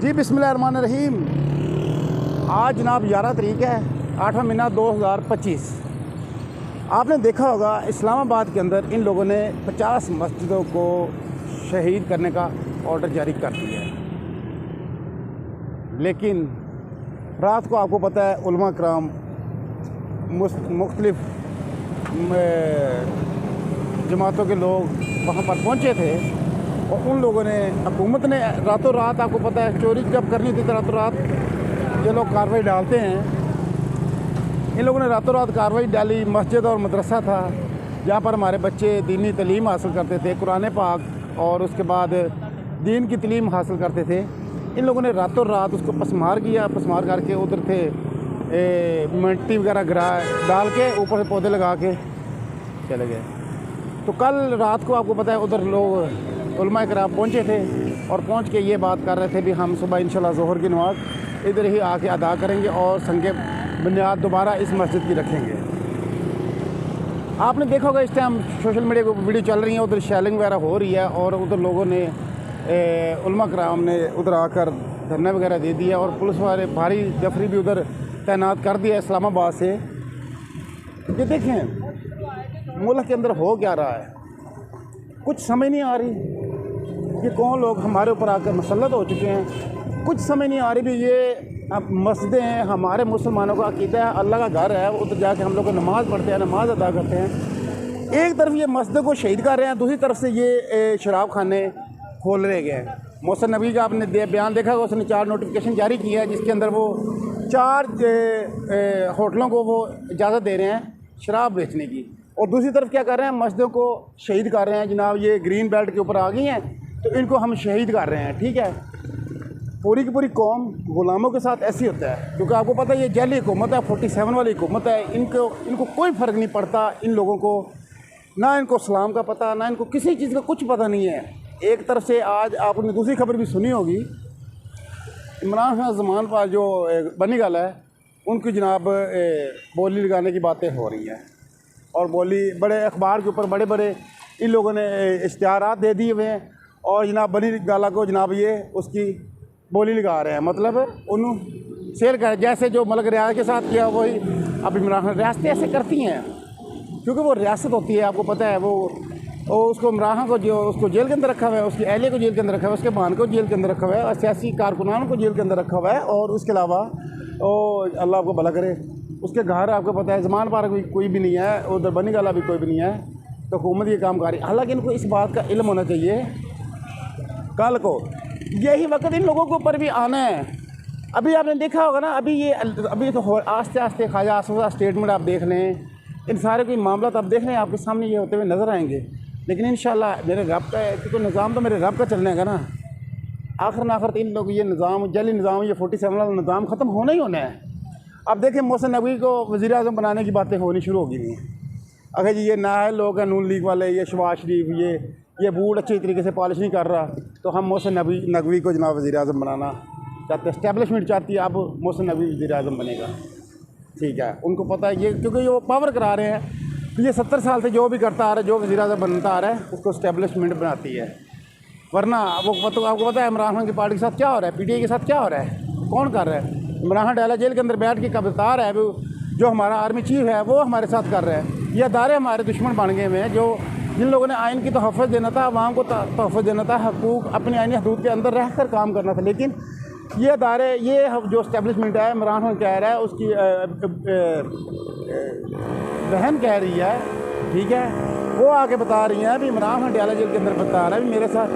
जी बिस्मिल्लाहिर्रहमानिर्रहीम। आज जनाब 11 तारीख है, 8वां महीना 2025। आपने देखा होगा इस्लामाबाद के अंदर इन लोगों ने 50 मस्जिदों को शहीद करने का ऑर्डर जारी कर दिया है। लेकिन रात को आपको पता है उलमा कराम मुख्तलिफ जमातों के लोग वहाँ पर पहुँचे थे और उन लोगों ने, हुकूमत ने रातों रात, आपको पता है चोरी जब करनी थी तो रातों रात ये लोग कार्रवाई डालते हैं। इन लोगों ने रातों रात कार्रवाई डाली। मस्जिद और मदरसा था जहाँ पर हमारे बच्चे दीनी तालीम हासिल करते थे, कुरान पाक और उसके बाद दीन की तालीम हासिल करते थे। इन लोगों ने रातों रात उसको पसमार किया। पसमार करके उधर थे मिट्टी वगैरह गिरा डाल के ऊपर से पौधे लगा के चले गए। तो कल रात को आपको पता है उधर लोग उलमा कराम पहुँचे थे और पहुँच के ये बात कर रहे थे भी हम सुबह इंशाल्लाह ज़ोहर की नमाज़ इधर ही आके अदा करेंगे और संगे बुनियाद दोबारा इस मस्जिद की रखेंगे। आपने देखा होगा इस टाइम सोशल मीडिया को वीडियो चल रही है, उधर शेलिंग वगैरह हो रही है और उधर लोगों ने उलमा कराम ने उधर आकर धरना वगैरह दे दिया और पुलिस वाले भारी जफरी भी उधर तैनात कर दिया इस्लामाबाद से। ये देखें मुल्क के अंदर हो क्या रहा है, कुछ समझ नहीं आ रही कि कौन लोग हमारे ऊपर आकर मुसल्लत हो चुके हैं। कुछ समझ नहीं आ रही भी ये मस्जिदें हैं, हमारे मुसलमानों का अकीदा है, अल्लाह का घर है, उधर जाके हम लोग नमाज़ पढ़ते हैं, नमाज़ अदा करते हैं। एक तरफ ये मस्जिद को शहीद कर रहे हैं, दूसरी तरफ से ये शराब खाने खोल रहे गए। मोहसिन नबी का आपने बयान देखा, उसने 4 नोटिफिकेशन जारी किया है जिसके अंदर वो 4 होटलों को वो इजाज़त दे रहे हैं शराब बेचने की, और दूसरी तरफ क्या कर रहे हैं, मस्जिदों को शहीद कर रहे हैं। जनाब ये ग्रीन बेल्ट के ऊपर आ गई हैं तो इनको हम शहीद कर रहे हैं। ठीक है, पूरी की पूरी कौम गुलामों के साथ ऐसी होता है, क्योंकि आपको पता है ये जैली हुकूमत है, 47 वाली हुकूमत है। इनको कोई फ़र्क नहीं पड़ता। इन लोगों को ना इनको इस्लाम का पता, ना इनको किसी चीज़ का कुछ पता नहीं है। एक तरफ से आज आपने दूसरी खबर भी सुनी होगी, इमरान खान ज़मान पर जो बनी गल है उनकी जनाब बोली लगाने की बातें हो रही हैं और बोली बड़े अखबार के ऊपर बड़े बड़े इन लोगों ने इश्तिहारात दे दिए हुए हैं और जनाब बनी गाला को जनाब ये उसकी बोली लगा रहे हैं। मतलब उन्होंने शेयर कर, जैसे जो मलक रियासत के साथ किया वही अब इमरान खान। रियासतें ऐसे करती हैं क्योंकि वो रियासत होती है, आपको पता है। वो उसको इमरान खान को जो उसको जेल के अंदर रखा हुआ है, उसकी अहलिया को जेल के अंदर रखा हुआ है, उसके बहन को जेल के अंदर रखा हुआ है और सियासी कारकुनान को जेल के अंदर रखा हुआ है। और उसके अलावा अल्लाह आपको भला करे, उसके घर आपको पता है ज़मान पर कोई भी नहीं है, उधर बनी गाला भी कोई भी नहीं है। तो हुकूमत ये काम कर रही है। हालांकि इनको इस बात का इल्म होना चाहिए, कल को यही वक्त इन लोगों के ऊपर भी आना है। अभी आपने देखा होगा ना, अभी तो आस्ते आस्ते ख्वाजा आसफा स्टेटमेंट आप देख लें, इन सारे कोई मामला आप देख लें, आपके सामने ये होते हुए नज़र आएंगे। लेकिन इंशाल्लाह मेरे रब का है, क्योंकि निज़ाम तो मेरे रब का चलने का ना। आखिर न आखिर 3 लोग ये निज़ाम जली निज़ाम, ये 47 वाला निज़ाम ख़त्म होना ही होना है। अब देखें मोहसिन नबी को वज़ीर आज़म बनाने की बातें होनी शुरू हो गई हैं। अगर जी ये नाहल लोग हैं नून लीग वाले, ये शहबाज शरीफ, ये बूट अच्छी तरीके से पॉलिश नहीं कर रहा, तो हम मोहसिन नकवी को जनाब वज़ीर आज़म बनाना चाहते हैं। इस्टेब्लिशमेंट चाहती है अब मोहसिन नबी वज़ीर आज़म बनेगा। ठीक है, उनको पता है ये, क्योंकि वो पावर करा रहे हैं। तो ये 70 साल से जो भी करता आ रहा है, जो वज़ीर आज़म बनता आ रहा है, उसको इस्टेब्लिशमेंट बनाती है। वरना वो आपको पता है इमरान खान की पार्टी के साथ क्या हो रहा है, PTI के साथ क्या हो रहा है, कौन कर रहा है। इमरान खान डाला जेल के अंदर बैठ के कब बता रहा है, जो हमारा आर्मी चीफ है वो हमारे साथ कर रहा है। ये अदारे हमारे दुश्मन बन गए हुए हैं, जो जिन लोगों ने आइन की तहफ़्फ़ुज़ देना था, अवाम को तहफ़्फ़ुज़ देना था, हकूक़ अपने आइनी हदूद के अंदर रह कर काम करना था। लेकिन ये अदारे, ये जो इस्टेब्लिशमेंट है, इमरान खान कह रहा है, उसकी बहन कह रही है, ठीक है, वो आके बता रही हैं भी इमरान खान डाला जेल के अंदर बता रहा है भी मेरे साथ,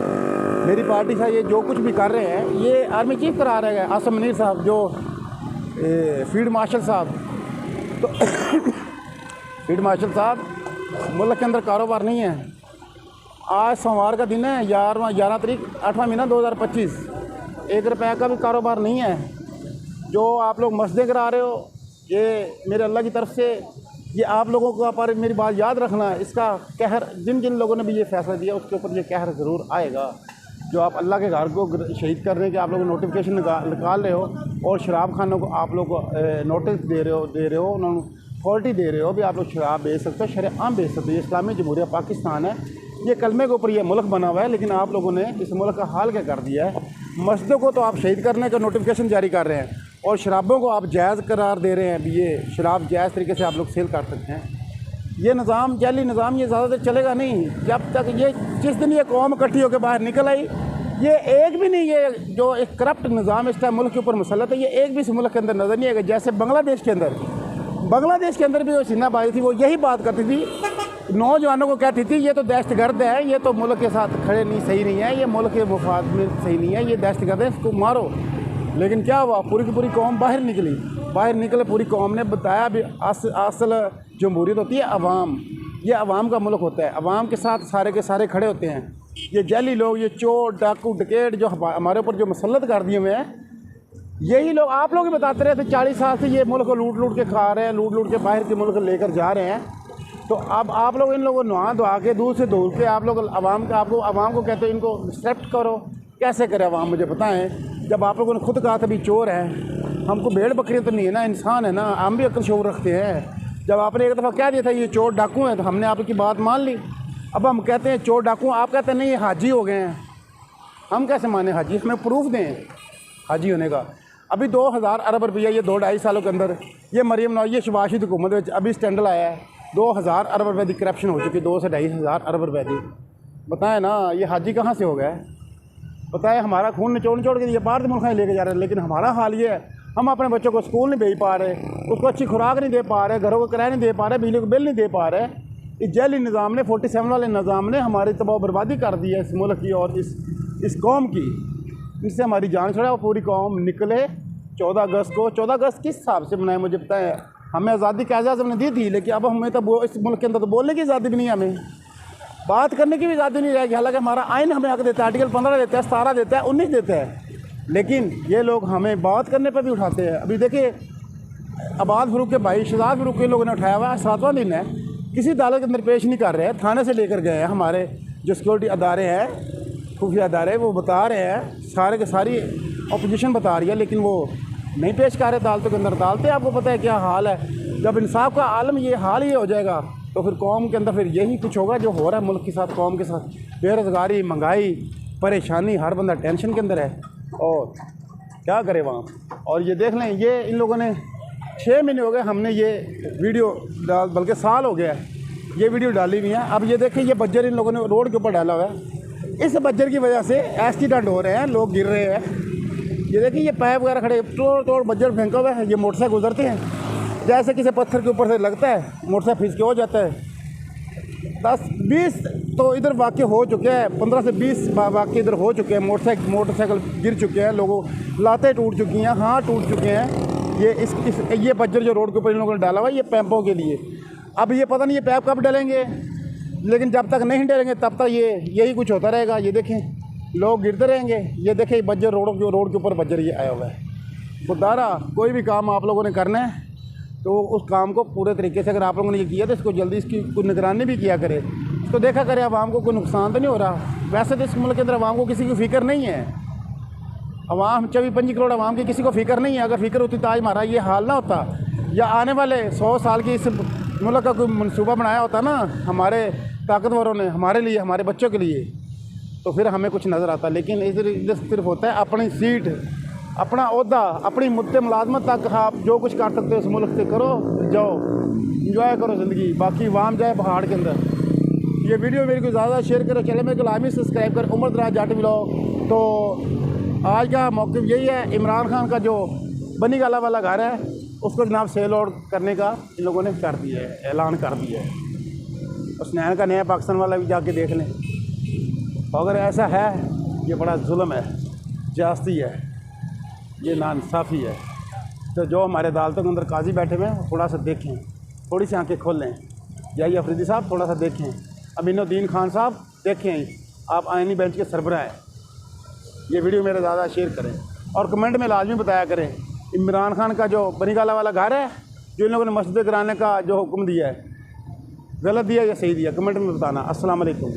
मेरी पार्टी से ये जो कुछ भी कर रहे हैं ये आर्मी चीफ करा रहे हैं, आसिम मुनीर साहब जो फील्ड मार्शल साहब। तो फील्ड मार्शल साहब, मुल्क के अंदर कारोबार नहीं है। आज सोमवार का दिन है, 11 तारीख 8वां महीना 2025। 1 रुपये का भी कारोबार नहीं है। जो आप लोग मस्जिदें करा रहे हो, ये मेरे अल्लाह की तरफ से, ये आप लोगों का पर मेरी बात याद रखना, इसका कहर जिन जिन लोगों ने भी ये फ़ैसला दिया उसके ऊपर ये कहर ज़रूर आएगा। जो आप अल्लाह के घर को शहीद करने के आप लोग नोटिफिकेशन निकाल रहे हो और शराब खानों को आप लोग नोटिस दे रहे हो, उन्होंने अथॉरिटी दे रहे हो भी आप लोग शराब बेच सकते हो, शरेआम बेच सकते हो। ये इस्लामी जमहूरिया पाकिस्तान है, ये कलमे के ऊपर ये मुल्क बना हुआ है, लेकिन आप लोगों ने इस मुल्क का हाल क्या कर दिया है। मस्जिदों को तो आप शहीद करने का नोटिफिकेशन जारी कर रहे हैं और शराबों को आप जायज़ करार दे रहे हैं। अभी ये शराब जायज़ तरीके से आप लोग सेल कर सकते हैं। ये निज़ाम जाली निज़ाम ये ज़्यादा देर चलेगा नहीं। जब तक ये जिस दिन ये कौम इकट्ठी होकर बाहर निकल आई, ये एक भी नहीं, ये जो एक करप्ट निज़ाम इस टाइम मुल्क के ऊपर मुसल्लत है, ये एक भी इस मुल्क के अंदर नज़र नहीं आएगा। जैसे बांग्लादेश के अंदर भी जो सिन्हाबाजी थी वो यही बात करती थी, नौजवानों को कहती थी ये तो दहशतगर्द है, ये तो मुल्क के साथ खड़े नहीं, सही नहीं है, ये मुल्क के मुफाद में सही नहीं है, ये दहशतगर्द है, इसको मारो। लेकिन क्या हुआ, पूरी की पूरी कौम बाहर निकले पूरी कौम ने बताया भी असल जमहूरियत होती है अवाम, ये अवाम का मुल्क होता है, अवाम के साथ सारे के सारे खड़े होते हैं। ये जाली लोग, ये चोर डाकू डकैत जो हमारे ऊपर जो मुसल्लत कर दिए हुए हैं, यही लोग आप लोग ही बताते रहे थे 40 साल से ये मुल्क को लूट के खा रहे हैं, लूट के बाहर के मुल्क लेकर जा रहे हैं। तो अब आप लोग इन लोगों को नहा धोआ के दूर से दूर के आप लोग अवाम को कहते हो इनको एक्सेप्ट करो। कैसे करें अवाम, मुझे बताएं। जब आप लोगों ने खुद कहा था भी चोर है, हमको भेड़ बकरी तो नहीं है ना, इंसान है ना, हम भी अक्ल शऊर रखते हैं। जब आपने एक दफ़ा कह दिया था ये चोर डाकू हैं तो हमने आपकी बात मान ली। अब हम कहते हैं चोर डाकू, आप कहते हैं नहीं ये हाजी हो गए हैं। हम कैसे माने हाजी, हमें प्रूफ दें हाजी होने का। अभी 2000 अरब रुपया ये 2-2.5 सालों के अंदर ये मरियम नवाज़, ये शहबाज हुकूमत में अभी स्टैंडल आया है, 2000 अरब रुपये की करप्शन हो चुकी है, 2 से 2.5 अरब रुपये की। बताएं ना ये हाजी कहाँ से हो गया है? बताएं, हमारा खून निचोड़ के ये बाहर के मुल्क लेके जा रहे हैं, लेकिन हमारा हाल ये है, हम अपने बच्चों को स्कूल नहीं भेज पा रहे, उसको अच्छी खुराक नहीं दे पा रहे, घरों को किराया नहीं दे पा रहे, बिजली को बिल नहीं दे पा रहे। इस जैली निज़ाम ने 47 वाले निज़ाम ने हमारी तबाह बर्बादी कर दी है इस मुल्क की और इस कौम की। इससे हमारी जान छड़ा और पूरी कौम निकले 14 अगस्त को। 14 अगस्त किस हिसाब से मनाए मुझे पता है, हमें आज़ादी की इजाज़त हमने दी थी, लेकिन अब हमें तो इस मुल्क के अंदर तो बोलने की आज़ादी भी नहीं है, हमें बात करने की भी आज़ादी नहीं रहेगी। हालांकि हमारा आइन हमें हक देता है, आर्टिकल 15 देता है, 17 देता है, 19 देता है, लेकिन ये लोग हमें बात करने पर भी उठाते हैं। अभी देखिए आबाद फरूक के भाई शहजाद फरूक के लोगों ने उठाया हुआ है, 7वां दिन है, किसी अदालत के अंदर पेश नहीं कर रहे हैं, थाने से लेकर गए हैं। हमारे जो सिक्योरिटी अदारे हैं, खुफिया अदारे, वो बता रहे हैं, सारे के सारी अपोजिशन बता रही है, लेकिन वो नहीं पेश कर रहे अदालतों के अंदर। अदालतें आपको पता है क्या हाल है। जब इंसाफ का आलम ये हाल ही हो जाएगा तो फिर कौम के अंदर फिर यही कुछ होगा जो हो रहा है मुल्क के साथ, कौम के साथ। बेरोज़गारी, महंगाई, परेशानी, हर बंदा टेंशन के अंदर है और क्या करे वहाँ। और ये देख लें, ये इन लोगों ने 6 महीने हो गए हमने ये वीडियो डाल, बल्कि साल हो गया है ये वीडियो डाली हुई है। अब ये देखें, ये बज्जर इन लोगों ने रोड के ऊपर डाला हुआ है, इस बज्जर की वजह से एक्सीडेंट हो रहे हैं, लोग गिर रहे हैं। ये देखिए ये पाइप वगैरह खड़े तोड़ बज्जर फेंका हुआ है, ये मोटरसाइकिल गुजरते हैं, जैसे किसी पत्थर के ऊपर से लगता है, मोटरसाइकिल फिस के हो जाता है। 10-20 तो इधर वाक़े हो चुके हैं, 15 से 20 वाक़े इधर हो चुके हैं। मोटरसाइकिल गिर चुके हैं, लोगों लातें टूट चुकी हैं, हाथ टूट चुके हैं। ये बज्जर जो रोड के ऊपर इन लोगों ने डाला हुआ है, ये पैपों के लिए। अब ये पता नहीं ये पैप कब डलेंगे, लेकिन जब तक नहीं डलेंगे तब तक यही कुछ होता रहेगा। ये देखें लोग गिरते रहेंगे। ये देखें बज्जर रोड के ऊपर बज्जर ये आया हुआ है। खुदारा कोई भी काम आप लोगों ने करना है तो उस काम को पूरे तरीके से अगर आप लोगों ने ये किया तो इसको जल्दी इसकी कोई निगरानी भी किया करे, इसको देखा करे आवाम को कोई नुकसान तो नहीं हो रहा। वैसे तो इस मुल्क के अंदर आवाम को किसी की फ़िक्र नहीं है, आवाम 24-25 करोड़ आवाम की किसी को फ़िक्र नहीं है। अगर फ़िक्र होती तो आज हमारा ये हाल ना होता, या आने वाले 100 साल की इस मुल्क का कोई मनसूबा बनाया होता ना हमारे ताकतवरों ने, हमारे लिए, हमारे बच्चों के लिए, तो फिर हमें कुछ नज़र आता। लेकिन इधर सिर्फ होता है अपनी सीट, अपना ओहदा, अपनी मुद्दे मुलाजमत तक आप जो कुछ कर सकते हो इस मुल्क से करो, जाओ इंजॉय करो ज़िंदगी, बाकी वाम जाए पहाड़ के अंदर। ये वीडियो मेरे को ज़्यादा शेयर करो, चले मेरे को लाजमी सब्सक्राइब कर, उमर दराज जाट व्लॉग। तो आज का मौक़िफ़ यही है, इमरान खान का जो बनी गाला वाला घर है उसको जनाब सेल आउट करने का इन लोगों ने कर दिया है, ऐलान कर दिया है। उस नया का नया पाकिस्तान वाला भी जाके देख लें। अगर ऐसा है, ये बड़ा जुल्म है, जास्ती है, ये नाइंसाफ़ी है। तो जो हमारे अदालतों के अंदर काजी बैठे हुए हैं थोड़ा सा देखें, थोड़ी सी आंखें खोल लें। या अफरीदी साहब थोड़ा सा देखें, अमीनुद्दीन खान साहब देखें, आप आईनी बेंच के सरबराह हैं। ये वीडियो मेरा ज़्यादा शेयर करें और कमेंट में लाजमी बताया करें इमरान खान का जो बनीगाला वाला घर है, जो इन लोगों ने मस्जिद गिराने का जो हुक्म दिया है, गलत दिया या सही दिया, कमेंट में बताना। अस्सलाम वालेकुम।